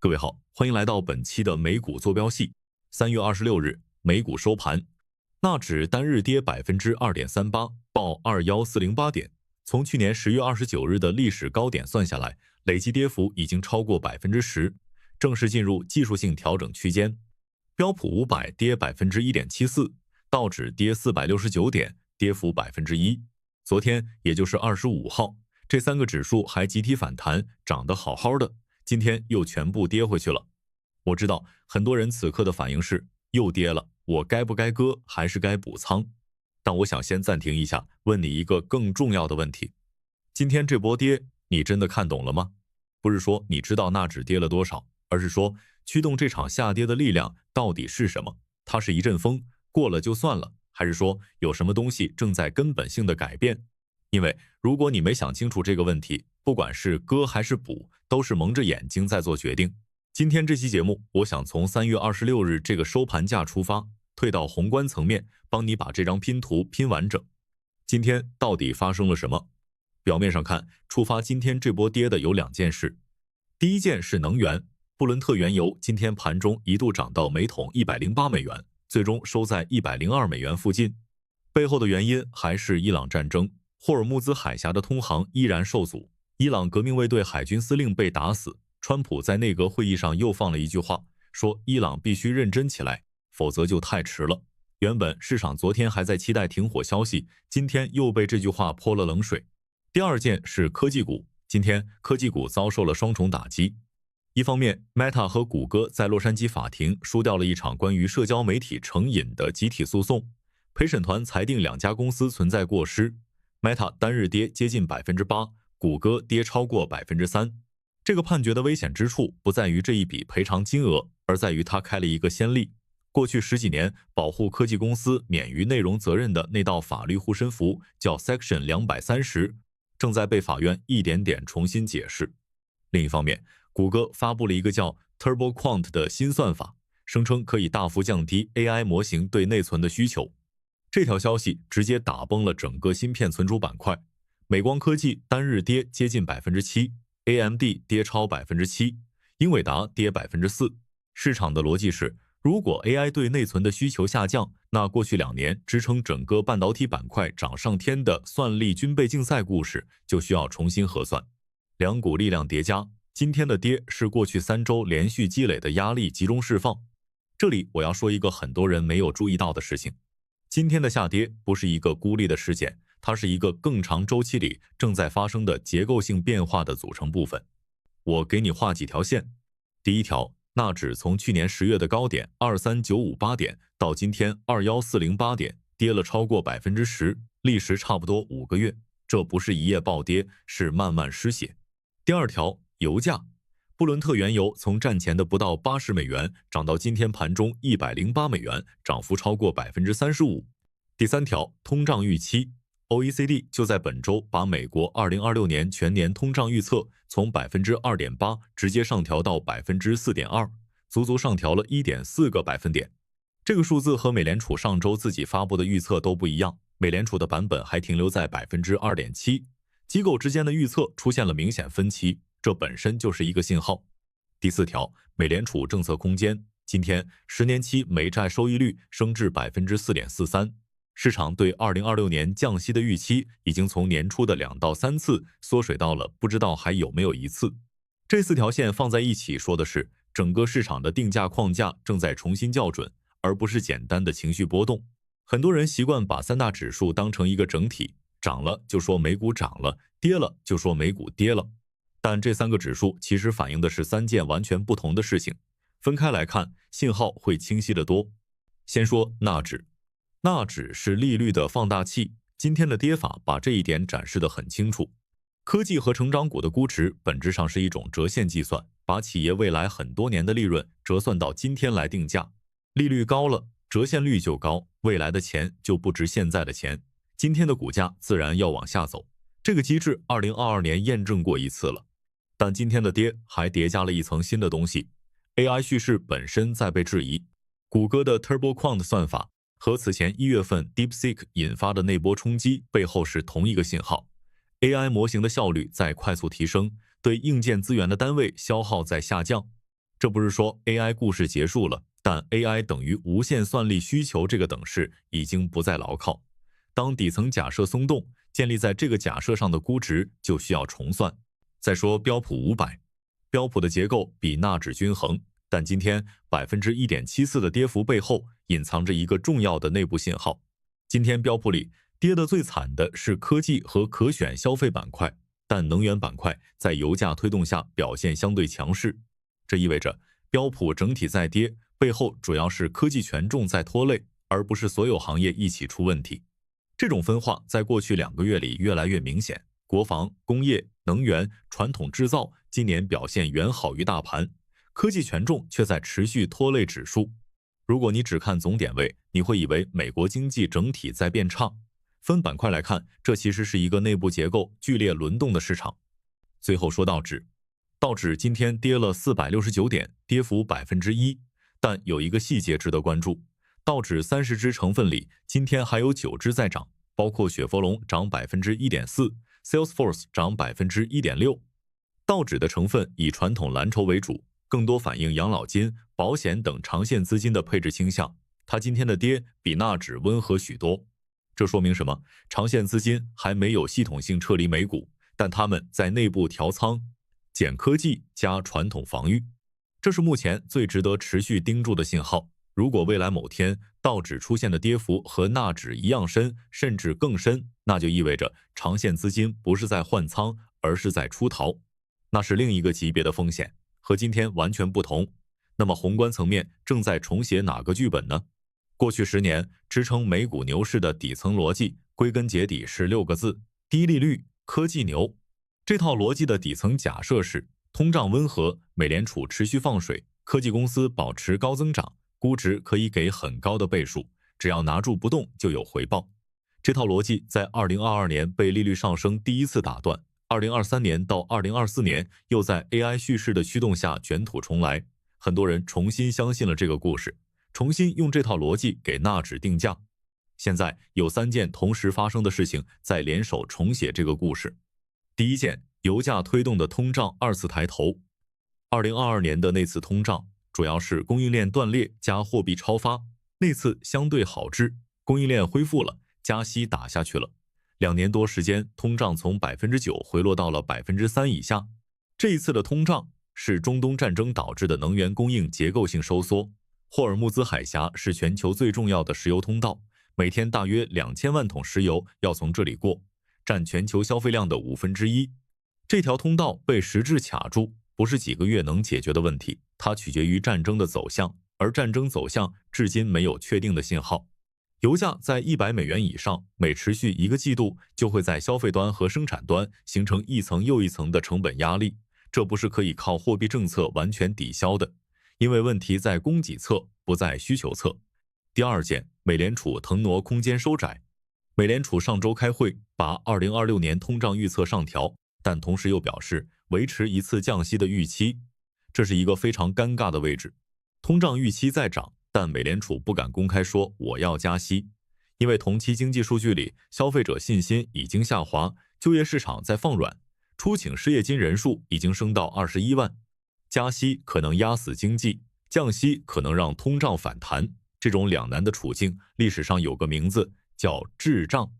各位好，欢迎来到本期的美股坐标系。3月26日，美股收盘，纳指单日跌2.38%，报21408点。从去年10月29日的历史高点算下来，累计跌幅已经超过10%，正式进入技术性调整区间。标普500跌1.74%，道指跌469点，跌幅1%。昨天，也就是25号，这三个指数还集体反弹，涨得好好的。今天又全部跌回去了。我知道很多人此刻的反应是又跌了，我该不该割还是该补仓？但我想先暂停一下，问你一个更重要的问题：今天这波跌，你真的看懂了吗？不是说你知道纳指跌了多少，而是说驱动这场下跌的力量到底是什么？它是一阵风，过了就算了，还是说有什么东西正在根本性的改变？因为如果你没想清楚这个问题，不管是割还是补，都是蒙着眼睛在做决定。今天这期节目，我想从3月26日这个收盘价出发，退到宏观层面，帮你把这张拼图拼完整。今天到底发生了什么？表面上看，触发今天这波跌的有两件事。第一件是能源，布伦特原油今天盘中一度涨到每桶108美元，最终收在102美元附近。背后的原因还是伊朗战争，霍尔木兹海峡的通航依然受阻，伊朗革命卫队海军司令被打死。川普在内阁会议上又放了一句话，说伊朗必须认真起来，否则就太迟了。原本市场昨天还在期待停火消息，今天又被这句话泼了冷水。第二件是科技股，今天科技股遭受了双重打击。一方面 Meta 和谷歌在洛杉矶法庭输掉了一场关于社交媒体成瘾的集体诉讼，陪审团裁定两家公司存在过失。Meta 单日跌接近8%，谷歌跌超过3%。这个判决的危险之处不在于这一笔赔偿金额，而在于它开了一个先例。过去10几年，保护科技公司免于内容责任的那道法律护身符叫 Section 230，正在被法院一点点重新解释。另一方面，谷歌发布了一个叫 TurboQuant 的新算法，声称可以大幅降低 AI 模型对内存的需求。这条消息直接打崩了整个芯片存储板块，美光科技单日跌接近7%，AMD 跌超7%，英伟达跌4%。市场的逻辑是，如果 AI 对内存的需求下降，那过去2年支撑整个半导体板块涨上天的算力军备竞赛故事就需要重新核算。两股力量叠加，今天的跌是过去3周连续积累的压力集中释放。这里我要说一个很多人没有注意到的事情，今天的下跌不是一个孤立的事件，它是一个更长周期里正在发生的结构性变化的组成部分。我给你画几条线。第一条，纳指从去年10月的高点23958点到今天21408点，跌了超过10%，历时差不多5个月。这不是一夜暴跌，是慢慢失血。第二条，油价，布伦特原油从战前的不到80美元涨到今天盘中108美元，涨幅超过35%。第三条，通胀预期。OECD 就在本周把美国2026年全年通胀预测从2.8%直接上调到4.2%，足足上调了1.4个百分点。这个数字和美联储上周自己发布的预测都不一样，美联储的版本还停留在2.7%，机构之间的预测出现了明显分歧，这本身就是一个信号。第四条，美联储政策空间，今天10年期美债收益率升至4.43%。市场对2026年降息的预期已经从年初的2到3次缩水到了不知道还有没有1次。这4条线放在一起说的是，整个市场的定价框架正在重新校准，而不是简单的情绪波动。很多人习惯把3大指数当成一个整体，涨了就说美股涨了，跌了就说美股跌了。但这3个指数其实反映的是3件完全不同的事情，分开来看，信号会清晰得多。先说纳指。纳指是利率的放大器，今天的跌法把这一点展示得很清楚。科技和成长股的估值本质上是一种折现计算，把企业未来很多年的利润折算到今天来定价。利率高了，折现率就高，未来的钱就不值现在的钱，今天的股价自然要往下走。这个机制2022年验证过1次了。但今天的跌还叠加了一层新的东西， AI 叙事本身在被质疑。谷歌的 TurboQuant 算法和此前1月份 DeepSeek 引发的那波冲击背后是同一个信号， AI 模型的效率在快速提升，对硬件资源的单位消耗在下降。这不是说 AI 故事结束了，但 AI 等于无限算力需求这个等式已经不再牢靠。当底层假设松动，建立在这个假设上的估值就需要重算。再说标普500，标普的结构比纳指均衡，但今天1.74%的跌幅背后隐藏着一个重要的内部信号。今天标普里跌得最惨的是科技和可选消费板块，但能源板块在油价推动下表现相对强势。这意味着标普整体在跌，背后主要是科技权重在拖累，而不是所有行业一起出问题。这种分化在过去2个月里越来越明显，国防、工业、能源、传统制造今年表现远好于大盘，科技权重却在持续拖累指数。如果你只看总点位，你会以为美国经济整体在变差。分板块来看，这其实是一个内部结构剧烈轮动的市场。最后说道指，道指今天跌了469点，跌幅1%，但有一个细节值得关注。道指30只成分里，今天还有9只在涨，包括雪佛龙涨1.4%， Salesforce 涨1.6%。道指的成分以传统蓝筹为主，更多反映养老金、保险等长线资金的配置倾向。它今天的跌比纳指温和许多。这说明什么？长线资金还没有系统性撤离美股，但他们在内部调仓，减科技加传统防御，这是目前最值得持续盯住的信号。如果未来某天道指出现的跌幅和纳指一样深，甚至更深，那就意味着长线资金不是在换仓，而是在出逃，那是另一个级别的风险，和今天完全不同。那么宏观层面正在重写哪个剧本呢？过去10年支撑美股牛市的底层逻辑，归根结底是6个字：低利率、科技牛。这套逻辑的底层假设是通胀温和，美联储持续放水，科技公司保持高增长，估值可以给很高的倍数，只要拿住不动就有回报。这套逻辑在2022年被利率上升第一次打断，2023年到2024年又在 AI 叙事的驱动下卷土重来，很多人重新相信了这个故事，重新用这套逻辑给纳指定价。现在有3件同时发生的事情在联手重写这个故事。第一件，油价推动的通胀2次抬头。2022年的那次通胀主要是供应链断裂加货币超发，那次相对好治，供应链恢复了，加息打下去了。2年多时间，通胀从9%回落到了3%以下。这一次的通胀是中东战争导致的能源供应结构性收缩。霍尔木兹海峡是全球最重要的石油通道，每天大约2000万桶石油要从这里过，占全球消费量的1/5。这条通道被实质卡住，不是几个月能解决的问题，它取决于战争的走向，而战争走向至今没有确定的信号。油价在$100以上，每持续1个季度，就会在消费端和生产端形成一层又一层的成本压力，这不是可以靠货币政策完全抵消的，因为问题在供给侧，不在需求侧。第二件，美联储腾挪空间收窄。美联储上周开会，把2026年通胀预测上调，但同时又表示维持一次降息的预期，这是一个非常尴尬的位置。通胀预期在涨，但美联储不敢公开说我要加息，因为同期经济数据里消费者信心已经下滑，就业市场在放软，出请失业金人数已经升到21万。加息可能压死经济，降息可能让通胀反弹，这种两难的处境，历史上有个名字叫滞胀。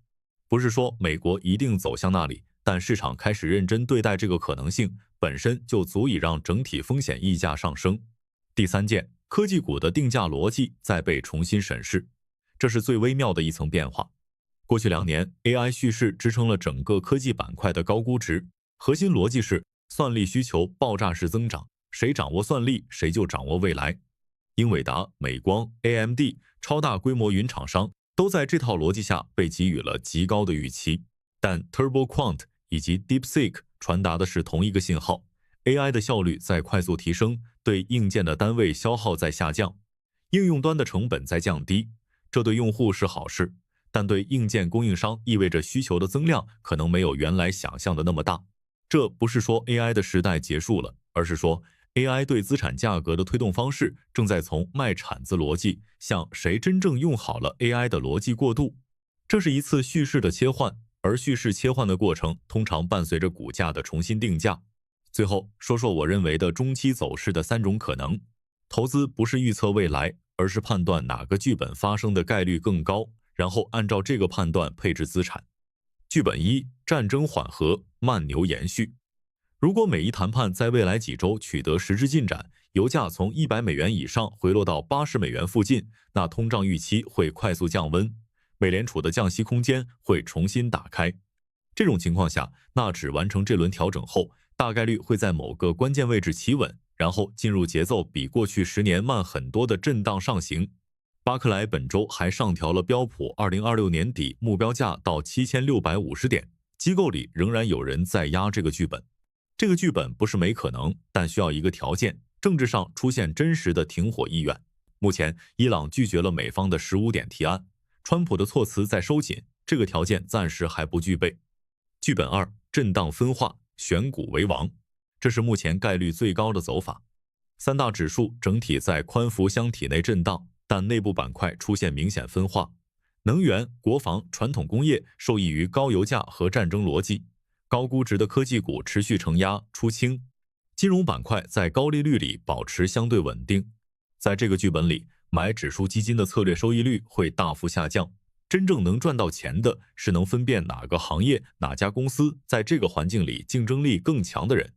不是说美国一定走向那里，但市场开始认真对待这个可能性，本身就足以让整体风险溢价上升。第三件，科技股的定价逻辑在被重新审视，这是最微妙的一层变化。过去2年 AI 叙事支撑了整个科技板块的高估值，核心逻辑是算力需求爆炸式增长，谁掌握算力，谁就掌握未来。英伟达、美光、AMD 超大规模云厂商都在这套逻辑下被给予了极高的预期，但 TurboQuant 以及 DeepSeek 传达的是同一个信号， AI 的效率在快速提升，对硬件的单位消耗在下降，应用端的成本在降低，这对用户是好事，但对硬件供应商意味着需求的增量可能没有原来想象的那么大。这不是说 AI 的时代结束了，而是说 AI 对资产价格的推动方式正在从卖铲子逻辑向谁真正用好了 AI 的逻辑过渡。这是一次叙事的切换，而叙事切换的过程通常伴随着股价的重新定价。最后说说我认为的中期走势的3种可能。投资不是预测未来，而是判断哪个剧本发生的概率更高，然后按照这个判断配置资产。剧本1：战争缓和，慢牛延续。如果美伊谈判在未来几周取得实质进展，油价从$100以上回落到$80附近，那通胀预期会快速降温，美联储的降息空间会重新打开。这种情况下，纳指完成这轮调整后，大概率会在某个关键位置企稳，然后进入节奏比过去10年慢很多的震荡上行。巴克莱本周还上调了标普2026年底目标价到7650点，机构里仍然有人在压这个剧本。这个剧本不是没可能，但需要一个条件：政治上出现真实的停火意愿。目前，伊朗拒绝了美方的15点提案，川普的措辞在收紧，这个条件暂时还不具备。剧本2：震荡分化，选股为王。这是目前概率最高的走法。3大指数整体在宽幅箱体内震荡，但内部板块出现明显分化。能源、国防、传统工业受益于高油价和战争逻辑，高估值的科技股持续承压出清。金融板块在高利率里保持相对稳定。在这个剧本里，买指数基金的策略收益率会大幅下降。真正能赚到钱的是能分辨哪个行业、哪家公司在这个环境里竞争力更强的人。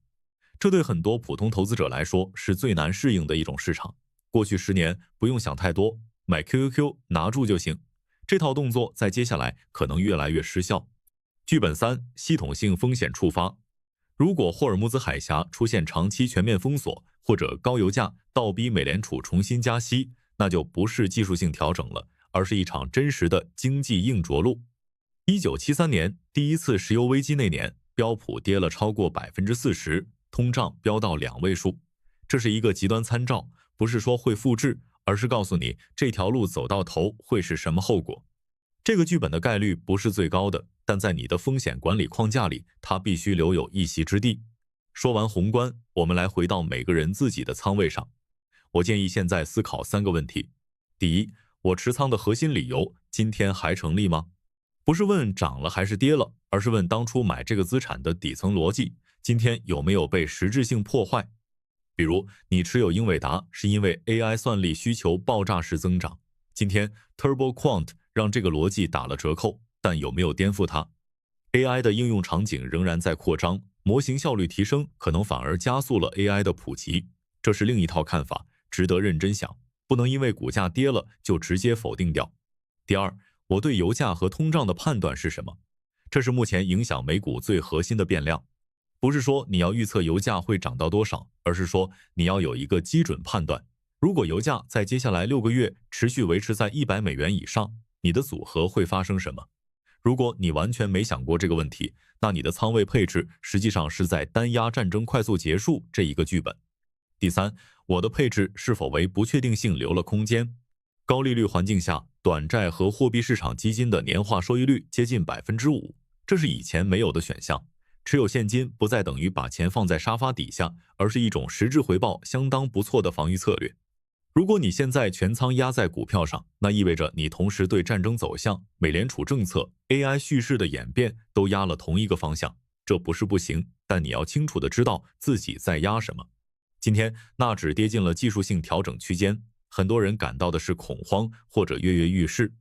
这对很多普通投资者来说是最难适应的一种市场。过去10年不用想太多，买 QQQ 拿住就行。这套动作在接下来可能越来越失效。剧本3：系统性风险触发。如果霍尔木兹海峡出现长期全面封锁，或者高油价倒逼美联储重新加息，那就不是技术性调整了，而是一场真实的经济硬着陆。1973年第一次石油危机那年，标普跌了超过40%，通胀飙到2位数。这是一个极端参照，不是说会复制，而是告诉你这条路走到头会是什么后果。这个剧本的概率不是最高的，但在你的风险管理框架里，它必须留有一席之地。说完宏观，我们来回到每个人自己的仓位上。我建议现在思考3个问题。第一，我持仓的核心理由今天还成立吗？不是问涨了还是跌了，而是问当初买这个资产的底层逻辑，今天有没有被实质性破坏？比如你持有英伟达是因为 AI 算力需求爆炸式增长，今天 Turbo Quant 让这个逻辑打了折扣，但有没有颠覆它？ AI 的应用场景仍然在扩张，模型效率提升可能反而加速了 AI 的普及，这是另一套看法，值得认真想，不能因为股价跌了就直接否定掉。第二，我对油价和通胀的判断是什么？这是目前影响美股最核心的变量。不是说你要预测油价会涨到多少，而是说你要有一个基准判断。如果油价在接下来6个月持续维持在$100以上，你的组合会发生什么？如果你完全没想过这个问题，那你的仓位配置实际上是在单压战争快速结束这一个剧本。第三，我的配置是否为不确定性留了空间？高利率环境下，短债和货币市场基金的年化收益率接近5%，这是以前没有的选项。持有现金不再等于把钱放在沙发底下，而是一种实质回报相当不错的防御策略。如果你现在全仓压在股票上，那意味着你同时对战争走向、美联储政策、AI 叙事的演变都压了同一个方向。这不是不行，但你要清楚地知道自己在压什么。今天纳指跌进了技术性调整区间，很多人感到的是恐慌或者跃跃欲试，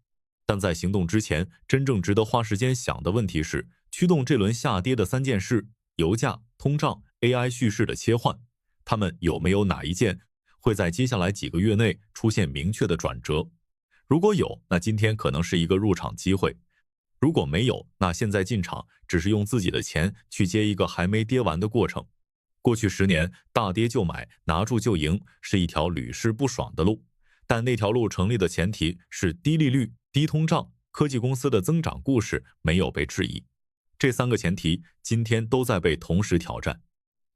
但在行动之前，真正值得花时间想的问题是，驱动这轮下跌的3件事：油价、通胀、AI 叙事的切换，它们有没有哪一件会在接下来几个月内出现明确的转折？如果有，那今天可能是一个入场机会；如果没有，那现在进场只是用自己的钱去接一个还没跌完的过程。过去10年，大跌就买，拿住就赢，是一条屡试不爽的路，但那条路成立的前提是低利率、低通胀、科技公司的增长故事没有被质疑。这3个前提今天都在被同时挑战。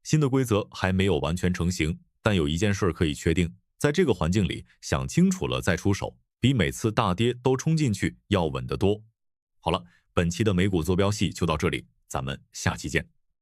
新的规则还没有完全成型，但有一件事可以确定，在这个环境里，想清楚了再出手，比每次大跌都冲进去要稳得多。好了，本期的美股坐标系就到这里，咱们下期见。